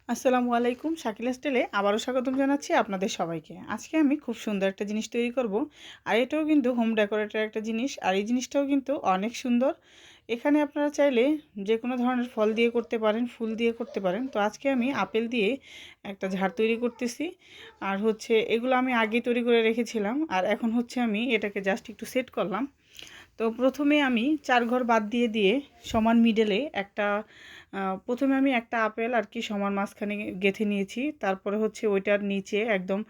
আসসালামু আলাইকুম, শাকিলা স্টাইলে আবারও স্বাগতম জানাচ্ছি আপনাদের সবাইকে। আজকে আমি খুব সুন্দর একটা জিনিস তৈরি করব। আর এটাও কিন্তু হোম ডেকোরেটের একটা জিনিস, আর এই জিনিসটাও কিন্তু অনেক সুন্দর। এখানে আপনারা চাইলে যে কোনো ধরনের ফল দিয়ে করতে পারেন, ফুল দিয়ে করতে পারেন। তো আজকে আমি আপেল দিয়ে একটা ঝাড় তৈরি করতেছি। আর হচ্ছে এগুলো আমি আগে তৈরি করে রেখেছিলাম, আর এখন হচ্ছে আমি এটাকে জাস্ট একটু সেট করলাম। তো প্রথমে আমি 4 ঘর বাদ দিয়ে দিয়ে সমান মিডলে একটা প্রথমে আমি একটা আপেল আর কি সমান মাঝখানে গেঁথে নিয়েছি। তারপরে হচ্ছে ওইটার নিচে একদম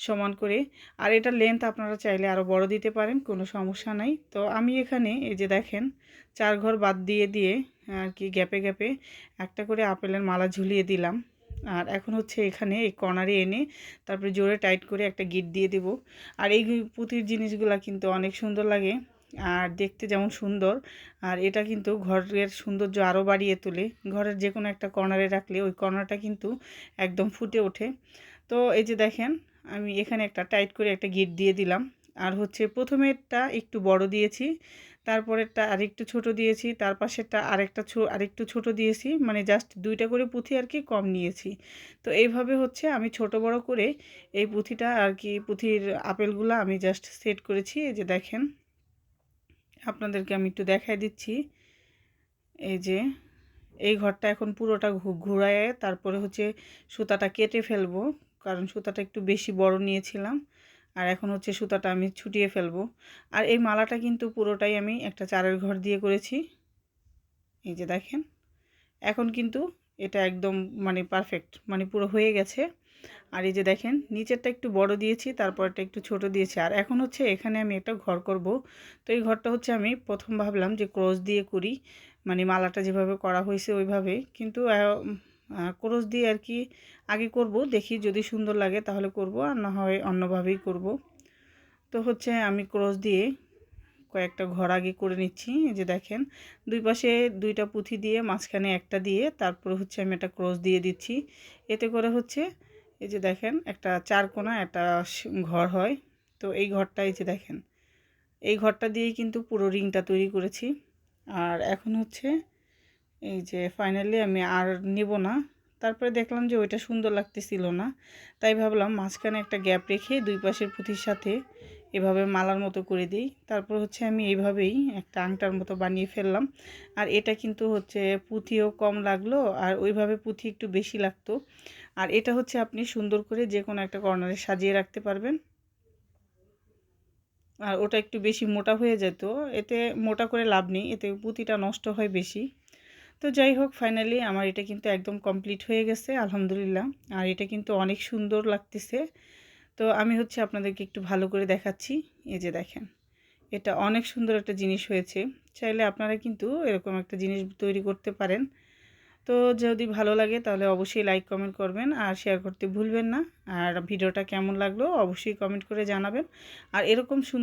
সমান করে, আর এটার লেন্থ আপনারা চাইলে আরও বড় দিতে পারেন, কোনো সমস্যা নাই। তো আমি এখানে এই যে দেখেন 4 ঘর বাদ দিয়ে দিয়ে আর কি গ্যাপে গ্যাপে একটা করে আপেলের মালা ঝুলিয়ে দিলাম। আর এখন হচ্ছে এখানে এই কর্নারে এনে তারপরে জোরে টাইট করে একটা গিট দিয়ে দেব। আর এই পুঁতির জিনিসগুলা কিন্তু অনেক সুন্দর লাগে, আর দেখতে যেমন সুন্দর, আর এটা কিন্তু ঘরের সৌন্দর্য আরও বাড়িয়ে তোলে। ঘরের যে কোনো একটা কর্নারে রাখলে ওই কর্নারটা কিন্তু একদম ফুটে ওঠে। তো এই যে দেখেন আমি এখানে একটা টাইট করে একটা গিট দিয়ে দিলাম। আর হচ্ছে প্রথমেরটা একটু বড় দিয়েছি, তারপরেরটা আরেকটু ছোট দিয়েছি, তার পাশেরটা আরেকটু ছোট দিয়েছি, মানে জাস্ট দুইটা করে পুঁথি আর কি কম নিয়েছি। তো এইভাবে হচ্ছে আমি ছোট বড় করে এই পুঁথিটা আর কি পুঁথির আপেলগুলো আমি জাস্ট সেট করেছি। এই যে দেখেন আপনাদেরকে আমি একটু দেখাই দিচ্ছি। এই যে এই ঘরটা এখন পুরোটা ঘুরায়ে তারপরে হচ্ছে সুতাটা কেটে ফেলবো, কারণ সুতাটা একটু বেশি বড় নিয়েছিলাম। আর এখন হচ্ছে সুতাটা আমি ছুটিয়ে ফেলবো। আর এই মালাটা কিন্তু পুরোটাই আমি একটা চারের ঘর দিয়ে করেছি। এই যে দেখেন এখন কিন্তু এটা একদম মানে পারফেক্ট, মানে পুরো হয়ে গেছে। আর এই যে দেখেন নিচেরটা একটু বড় দিয়েছি, তারপরটা একটু ছোট দিয়েছি। আর এখন হচ্ছে এখানে আমি একটা ঘর করব। তো এই ঘরটা হচ্ছে আমি প্রথম ভাবলাম যে ক্রস দিয়ে করি, মানে মালাটা যেভাবে করা হয়েছে ওইভাবে, কিন্তু ক্রস দিয়ে আর কি আগে করব, দেখি যদি সুন্দর লাগে তাহলে করব, আর না হয় অন্যভাবেই করব। তো হচ্ছে আমি ক্রস দিয়ে কয়েকটা ঘর আগে করে নিচ্ছি। এই যে দেখেন দুই পাশে দুইটা পুঁথি দিয়ে মাঝখানে একটা দিয়ে তারপরে হচ্ছে আমি একটা ক্রস দিয়ে দিচ্ছি। এতে করে হচ্ছে এই যে দেখেন একটা চার কোণা একটা ঘর হয়। তো এই ঘরটা এই যে দেখেন এই ঘরটা দিয়েই কিন্তু পুরো রিংটা তৈরি করেছি। আর এখন হচ্ছে এই যে ফাইনালি আমি আর নেব না। তারপরে দেখলাম যে ওইটা সুন্দর লাগতেছিল না, তাই ভাবলাম মাঝখানে একটা গ্যাপ রেখে দুই পাশের পুঁথির সাথে এভাবে মালার মতো করে দিই। তারপর হচ্ছে আমি এইভাবেই একটা আংটার মতো বানিয়ে ফেললাম। আর এটা কিন্তু হচ্ছে পুঁথিও কম লাগলো, আর ওইভাবে পুঁথি একটু বেশি লাগতো। আর এটা হচ্ছে আপনি সুন্দর করে যে কোনো একটা কর্নারে সাজিয়ে রাখতে পারবেন। আর ওটা একটু বেশি মোটা হয়ে যেত, এতে মোটা করে লাভ নেই, এতে পুঁতিটা নষ্ট হয় বেশি। তো যাই হোক ফাইনালি আমার এটা কিন্তু একদম কমপ্লিট হয়ে গেছে আলহামদুলিল্লাহ। আর এটা কিন্তু অনেক সুন্দর লাগতেছে। তো আমি হচ্ছে আপনাদেরকে একটু ভালো করে দেখাচ্ছি। এই যে দেখেন এটা অনেক সুন্দর একটা জিনিস হয়েছে। চাইলে আপনারা কিন্তু এরকম একটা জিনিস তৈরি করতে পারেন। তো যদি ভালো লাগে তাহলে অবশ্যই লাইক কমেন্ট করবেন আর শেয়ার করতে ভুলবেন না। আর ভিডিওটা কেমন লাগলো অবশ্যই কমেন্ট করে জানাবেন। আর এরকম সুন্দর